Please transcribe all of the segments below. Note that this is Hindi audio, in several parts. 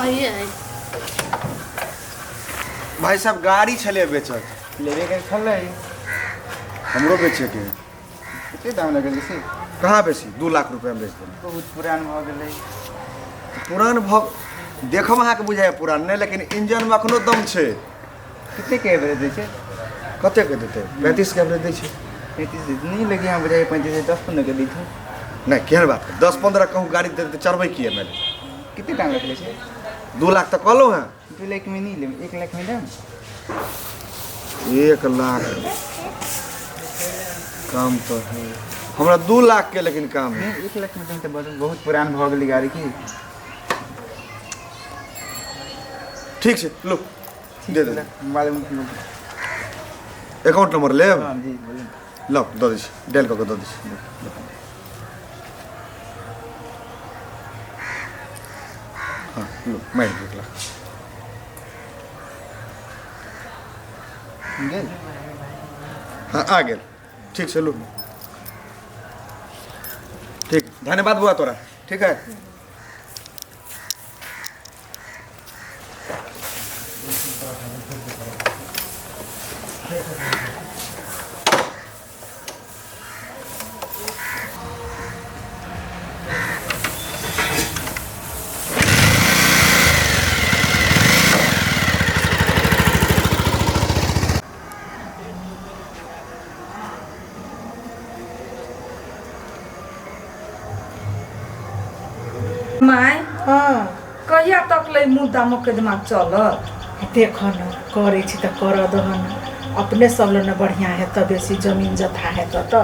आइए भाई साहब गाड़ी छले बेचत लेवे के छलै हमरो बेचे के कते दाम लगल से कहाँ बेची 2 लाख रुपया में बेच देना बहुत पुरान भ गेलै पुरान भग देखम अहाँ के बुझाय पुरान नहीं लेकिन इंजन में अखनो दम छे कते के एवरेज दै छै कते के देते 35 के एवरेज दै छै 35 नहीं लगी यहाँ बुझाय 35 10-15 के दै छै नहीं केहन बात 10-15 कहूँ गाड़ी देते चढ़बै किए मैंने कते दाम लगले छै 2 लाख तक कहलो हैं 2 लाख में नहीं लेम 1 लाख में दाम 1 लाख काम तो है हमरा 2 लाख के लेकिन काम है 1 लाख में दाम तो बहुत पुरान भ गेलै गाड़ी की ठीक है लो दे दे बाद में अकाउंट नंबर ले हां जी बोलिए लो दो दे डेल को दो दे हाँ लो मैं देख ला गेल हाँ आ गए ठीक से लो ठीक धन्यवाद बुआ तोरा ठीक है माय हाँ कहिया तक ले मुद्दा मुकदमा चलत देख न करे छी त कर दहन अपने सब ल न बढ़िया है त बेसी जमीन जथा है त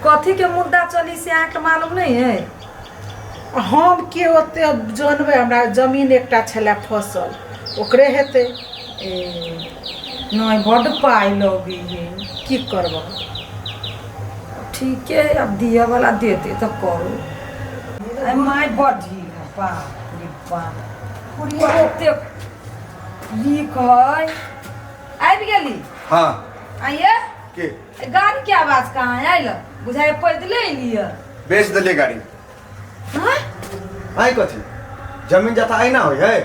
कथी के मुद्दा चली से आके मालूम नहीं है हम के ओते जानबे हमरा जमीन एकटा छले फसल ओकरे हेते नहीं बड़ पाई लगी है की करब ठीक है अब दिया वाला देते तो करो अरे माय बढ़ी है बाप रे बाप बहुते लिख है आबि गेली हाँ आइए के गाड़ी के आवाज कहाँ आयल बुझाए पैदले अलियै बेच दिले गाड़ी हाँ आई कथी जमीन जथा आई ना हो है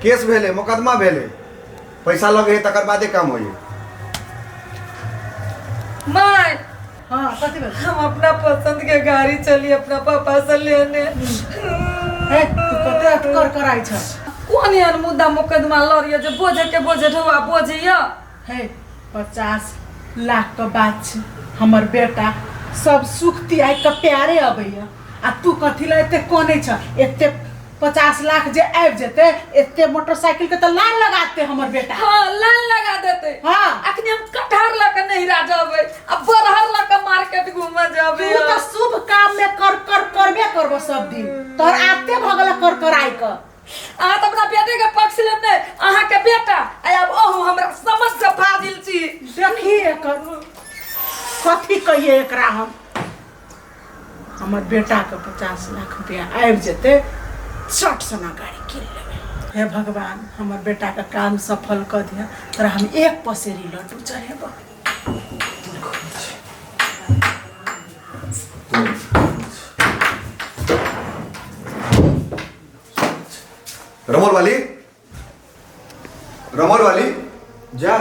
केस भेले मुकदमा भेले पैसा लगे तकर बादे काम होई माय हाँ कथी भेल हम अपना पसंद के गाड़ी चली अपना पापा से लेने हे तू कते कर आई छ कौन यार मुद्दा मुकदमा लड़िए जो बोझे के बोझे ढोआ बोझिया हे 50 लाख के बात छै हमर बेटा सब सुखती आई के प्यारे अबैया आ तू कथी ल एते कोने छ एते 50 लाख जे आबि जेते एते मोटरसाइकिल के त लाइन लगाते हमर बेटा हाँ लाइन लगा देते हाँ अखनी हम कटहर लके नहीं राजबे अब बरहर लके मार्केट घूमे जाबे तू त शुभ काम में करबे करबो सब दिन तोर आते भगल कर आई क अहाँ तो अपना बेटे के पक्ष लेने अहाँ के बेटा आय अब ओहो हमरा समझ से फाजिल छी देखी एकर कथी कहिए एकरा हम हमर बेटा के 50 लाख रुपया आबि जेते चट सना गाड़ी किन लेबे हे भगवान हमर बेटा के काम सफल क दिया तोरा हम एक पसेरी लड्डू चढ़ेबो रमोल वाली जा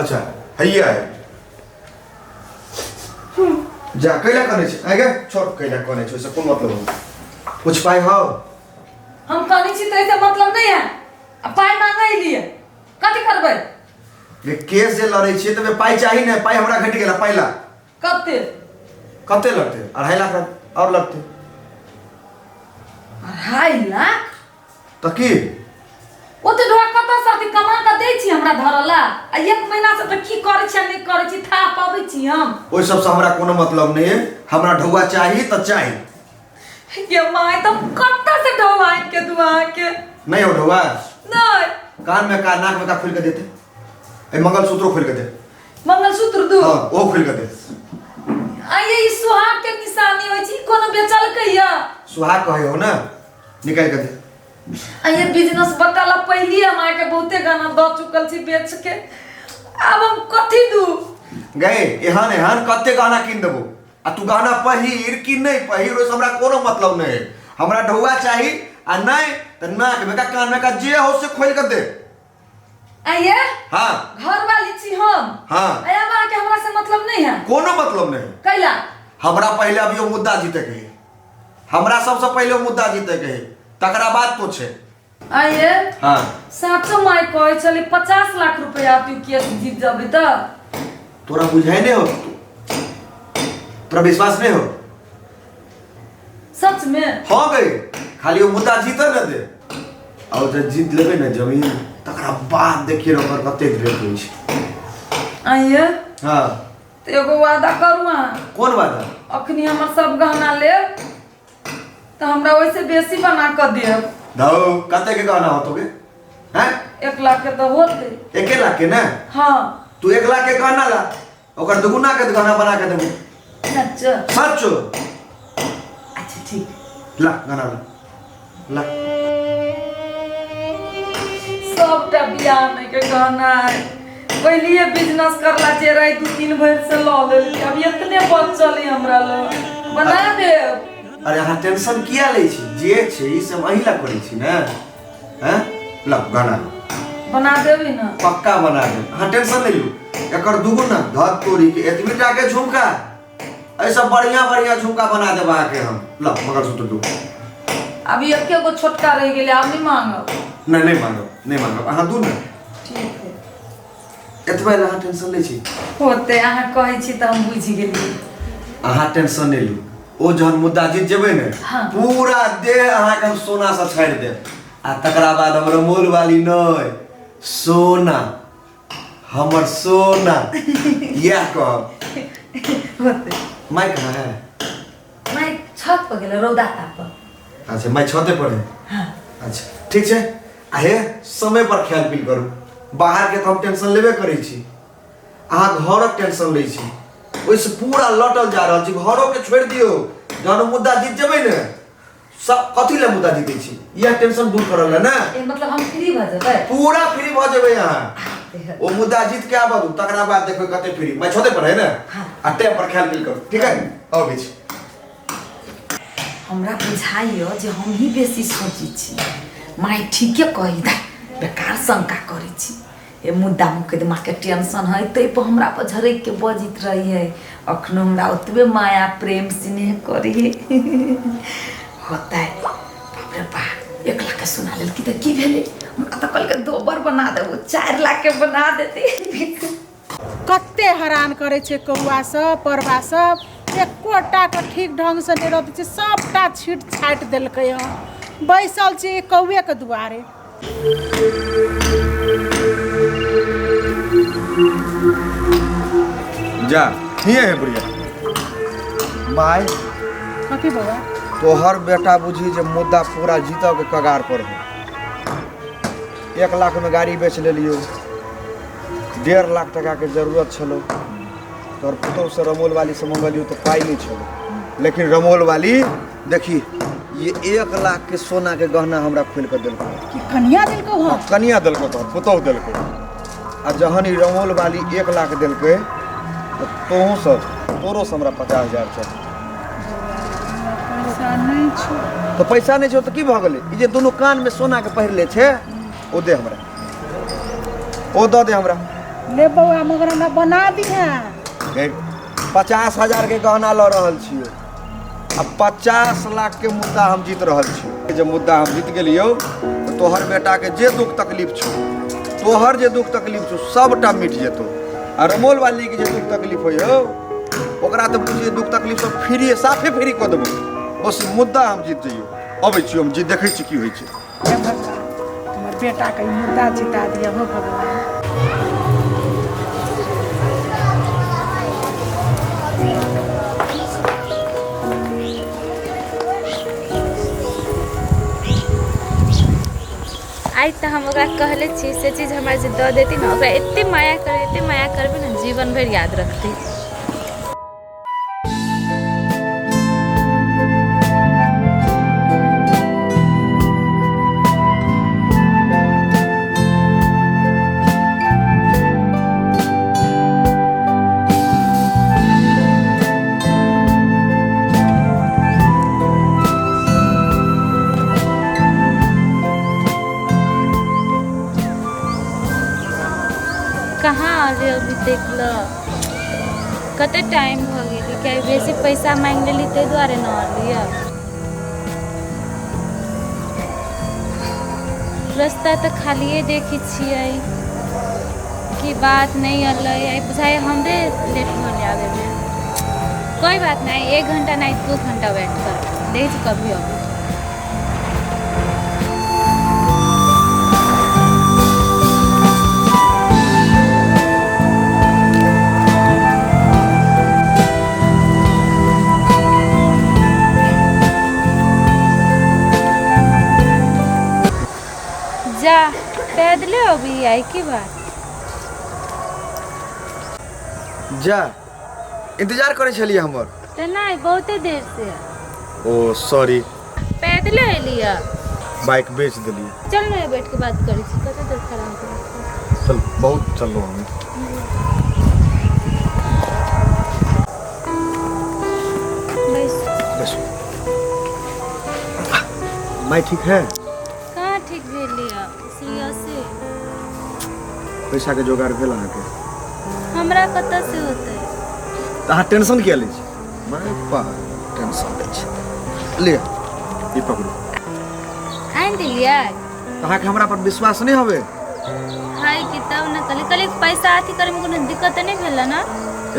अच्छा हैया है जा कैला कने छै आगे छोड़ कैला कने छै से कोन मतलब हो कुछ पाई हो हम कहनी छी तो ऐसे मतलब नहीं है अब पाई मांगे लिए कथी करबै ये केस जे लड़ै छै तबे पाई चाही ने पाई हमरा घट गेला पहिला कते कते लगते 2.5 लाख और लगते 2.5 लाख तो की ओते ढोआ कत से कमा के दै छी हमरा धरला आ एक महीना से त की करै छी नहीं करै छी था पाबै छी हम ओइ सब से हमरा कोनो मतलब नहीं है हमरा ढौआ चाही त चाही ये माय तुम कत से ढोआ के दुआ के नहीं हो ढौआ नहीं कान में का नाक में का खोल के देते ए मंगलसूत्र खोल के दे मंगलसूत्र दू हां ओ खोल के दे आये ई सुहाग के निशानी होय छी कोनो बेचल कहिया सुहाग कहे हो ना निकाल के दे आये बिजनेस बताला पहली हमारे के बहुते गाना द चुकल छी बेच के अब हम कथी दू गए एहन एहन कते गाना किन देबो आ तू गाना पहिर कि नहीं पहिर ओस हमरा कोनो मतलब नहीं है हमरा ढौआ चाही आ नहीं तो नाक में का कान में का जे हो से खोल कर दे। आइए हाँ घर वाली छी हम। हाँ आया बा के हमरा से मतलब नहीं है। कोनो मतलब नहीं। कैला हमरा पहले अभी वो मुद्दा जीते के है। हमरा सबसे पहले वो मुद्दा जीते के है, तकरा बाद तो छे। आइए हाँ साचो माई कहे चली 50 लाख रुपया तू केस जीत जाबे त तोरा बुझाई नहीं हो, तोरा विश्वास नहीं हो। सच में हो गई खाली वो मुद्दा जीते न दे और जब जीत लेबे न जमीन तकरा बाद देखिए ओकर कते ग्रेट होई छै। आइए हाँ तो एगो वादा करू कौन वादा? अखनी हमर सब गहना ले तो हमरा वैसे बेसी बना कर देब। दाऊ कते के गहना हो तोगे? हैं 1 लाख के तो होते। 1 लाख के ना? हाँ तू 1 लाख के गहना ला ओकर दुगुना के गहना बना के देबो। सच सच? अच्छा ठीक ला गहना ला सबटा बियाह में के गहना है। पहले बिजनेस करला जे रही 2-3 भर से ल लेली अब इतने बचल है हमरा ल बना दे। अरे हाँ टेंशन किया ले छी जे छै ई सब अहिला करै छी ना। हैं ला गहना बना देबी ना पक्का बना दे। हाँ टेंशन नहीं लू एकर दुगुना धत तोरी के एतबीटा के झुमका ऐसा बढ़िया बढ़िया झुमका बना देबा के हम। ला मगर सुत दू अभी एके गो छोटका रह गेले अब नहीं मांगब। नहीं मांगो अहाँ दू ना ठीक है एतबे ला टेंशन ले छी होते अहाँ कहै छी त हम बुझि गेली। अहाँ टेंशन नहीं लू ओ जहन मुद्दा जीत जेबे ने हाँ। पूरा देह अहाँ के हम सोना से छाड़ दे आ तकरा बाद हमर मोल वाली नहीं सोना हमर सोना यह कह होते मैं कहाँ है? मैं छत पर गेले रौदा ताप। अच्छा मैं छते पर है। हाँ अच्छा ठीक है आहे समय पर ख्याल पील करू। बाहर के तो हम टेंशन लेबे करै छी अहाँ घरक टेंशन लै छी ओइसे पूरा लटल जा रहल छी। घरों के छोड़ दियो जहन मुद्दा जीत जेबै ने सब कथी ले मुद्दा जीतै छी यह टेंशन दूर करल है ना। ए मतलब हम फ्री भ जेबै पूरा फ्री भ जेबै अहाँ ओ मुद्दा जीत के आबू तकरा बाद देखबै कते फ्री। मैं छते पर है ना आ टाइम पर ख्याल पील करू ठीक है अब छी। हमरा बुझाइयो जे हम ही बेसी सोची छी माय ठीके कहि दा बेकार शंका करै छी। ए मुद्दा मुकदमा के टेंशन है तै पर हमरा पर झरक के बजित रही है अखनो हमरा ओतबे माया प्रेम स्नेह करी होता है। बाप रे बाप 1 लाख के सुना लेल की त की भेले हमरा त कल के दोबर बना देबो 4 लाख के बना देती। कते हैरान करे छे कौआ सब परवा सब एकोटा के ठीक ढंग से नहीं रहते छे सबटा छीट छाट देलकै हँ बैसल छे कौए के दुआरे। जा हिए है बुढ़िया माय कथी बाबा तोहर बेटा बुझी जे मुद्दा पूरा जीतऽ के कगार पर है। 1 लाख में गाड़ी बेच लेलियो 1.5 लाख टका के जरूरत छलो तोहर पुतौ से रमोल वाली से मंगलियो तो पाई नहीं छलो लेकिन रमोल वाली देखी ये 1 लाख के सोना के गहना हमरा खोल कर दिलको कि कन्या दिलको हँ कनिया दिलको तोहर पुतौ दिलको आ जहन ई रमोल वाली 1 लाख दिलकै तो तोहू सब तोरो से हमरा 50,000 चाहिए। पैसा नहीं छे तो पैसा नहीं छो तो की भ गेलै ई जे दोनों कान में सोना के पहिरले छे ओ दे हमरा ओ दे दे हमरा ले बउआ मगर हमरा बना दी है 50,000 के गहना ल रहल छियै अब 50 लाख के मुद्दा हम जीत रहल छियै। जब मुद्दा हम जीत गेलियो तो तोहर बेटा के जे दुख तकलीफ छौ तोहर जे दुख तकलीफ छौ सबटा मिट जेतौ आ रमोल वाली के जे दुख तकलीफ होइयो ओकरा तो बुझिए दुख तकलीफ सब फ्री साफे फ्री कऽ देबो बस मुद्दा हम जीत जइयो। अबै छी हम जी देखै छी की होइ छै। हे भगवान हमर बेटा के ई मुद्दा जिता दिया हो भगवान। आज तो हम ओकरा कहले छी से चीज हमरा जे दऽ देती ना ओकरा एते माया करबे ना जीवन भर याद रखती। कहाँ अरे अभी देख ल कते टाइम हो गेली क्या बेसी पैसा मांग लेली ताहि दुआरे न अलियै रास्ता तो खालिए देखी छियै कि बात नहीं अलै बुझाइ हमरे लेट हो आवे में कोई बात नहीं 1 घंटा नहीं 2 घंटा वेट कर देख कभी अभी जा पैदले अभी आई की बात जा इंतजार करे छलिए हमर तो नहीं बहुते देर से ओ सॉरी पैदले अलिया बाइक बेच दिलिए चल ना बैठ के बात करी छी कते देर खड़ा हो चल बहुत चलो हमें बस बस मैं ठीक है कहाँ ठीक भेल लिया सीरियसली पैसा के जोगाड़ भेल अहाँके हमरा कतऽ से होतै तो अहाँ टेंशन किया लै छी मैं टेंशन लै छी ले ई पकड़ू आइन दिलियै अहाँके हमरा पर विश्वास नहीं हवे हाय कि तब न कली पैसा अथी करे में कोनो दिक्कत तऽ नहीं भेल ना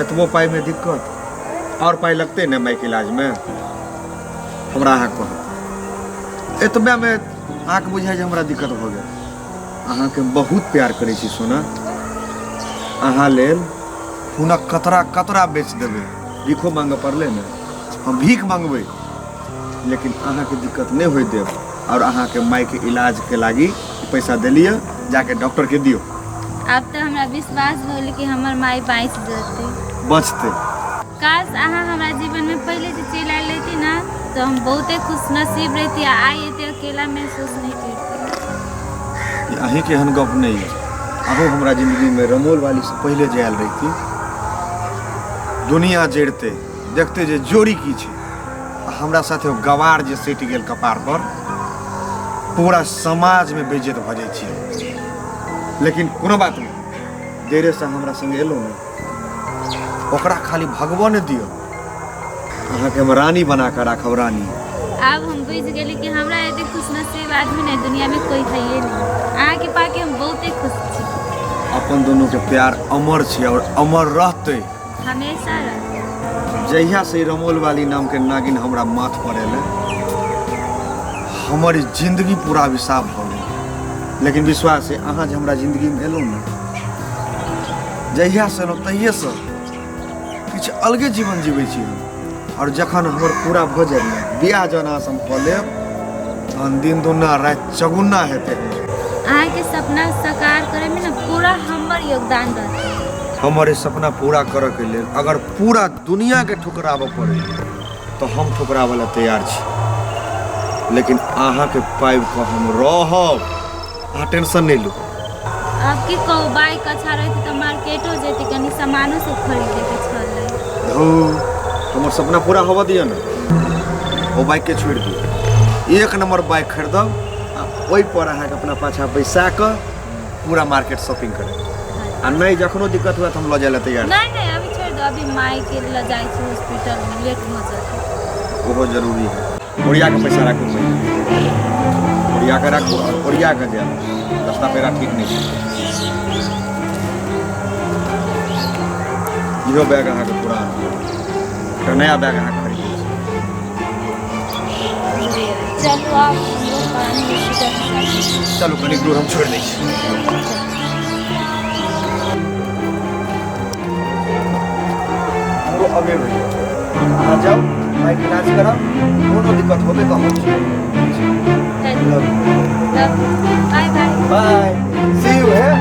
एतबो पाई में दिक्कत और पाई लगते न माइक इलाज में हमरा अहाँ कह एतबे में अहाँके बुझाइ जे हमरा दिक्कत भऽ गेल अहाँके बहुत प्यार करै छी सोना अहाँ लेल हुनक कतरा कतरा बेच देबै भीखो मांगे पड़ले ने हम भीख मांगबै लेकिन अहाँके दिक्कत नहीं होय देब और अहाँके माई के इलाज के लागी पैसा दिलिए जाके डॉक्टर के दियो अब तो हमरा विश्वास होल कि हमर माई बाँच जेतै बचते काश अहाँ हमरा जीवन में पहले से चलि आयल रहती ना तो हम बहुते खुश नसीब रहती आई एते अकेला महसूस नहीं करती अहीं के एहन गप नहीं है अहूँ हमारा जिंदगी में रमोल वाली से पहले जायल रही थी दुनिया जड़ते देखते जे जोड़ी की छे हमरा साथे गवार जे सटि गेल कपार पर पूरा समाज में बेइज्जत भ जाय छी लेकिन कोनो बात नहीं देरे से हमरा संग एलो ना ओकरा खाली भगवान दियो अहाँ के हम रानी बना कर राखब रानी अब हम बुझ गेली कि हमरा एते खुश नसीब आदमी नहीं दुनिया में कोई है नहीं अहाँ के पाके हम बहुते खुश छी अपन दोनों के प्यार अमर छे और अमर रहते हमेशा रहते जहिया से रमोल वाली नाम के नागिन हमरा माथ पर एले हमारी जिंदगी पूरा अभिशाप भ गेल लेकिन विश्वास है अहाँ जे हमरा जिंदगी में एलो ना जहिया से एलो तहिए से किछु अलगे जीवन जीवे छी हम और जखन हमर पूरा भ जाय ना बियाह जना से हम क लेब तहन दिन दुना रात चगुना हेतै अहाँ के सपना साकार करे में ना पूरा हमर योगदान रहते हमारे सपना पूरा करे के लेल अगर पूरा दुनिया के ठुकराव पड़े तो हम ठुकरावे ला तैयार छी लेकिन अहाँ के पाइब को हम रहब अहाँ टेंशन नहीं लो अब की कहू बाइक अच्छा रहती तो मार्केटो जेती कनी सामानो सब खरीदे के छलै धू हमर सपना पूरा होवा दिया ना वो बाइक के छोड़ दियो 1 नंबर बाइक खरीदब आ ओइ पर अहाँ के अपना पाछा बैसा के पूरा मार्केट शॉपिंग करे आ नहीं जखनो दिक्कत हुआ तो हम ल जाय ला तैयार नहीं अभी छोड़ दो अभी माई के ले जाए छी हॉस्पिटल में लेट हो जाते वो जरूरी है ओरिया के पैसा राखू ओरिया के राखू और ओरिया के जाए रास्ता पेरा ठीक नहीं इहो बैग अहाँ के पुरान एकटा नया बैग अहाँ खरीद चलो आप हम लोग पानी हॉस्पिटल चलो कनी दूर हम छोड़ दै छी हमरो अबे भइया अहाँ जाओ बाइक इलाज कराओ कोनो दिक्कत होबे तो हम छी bye bye bye see you है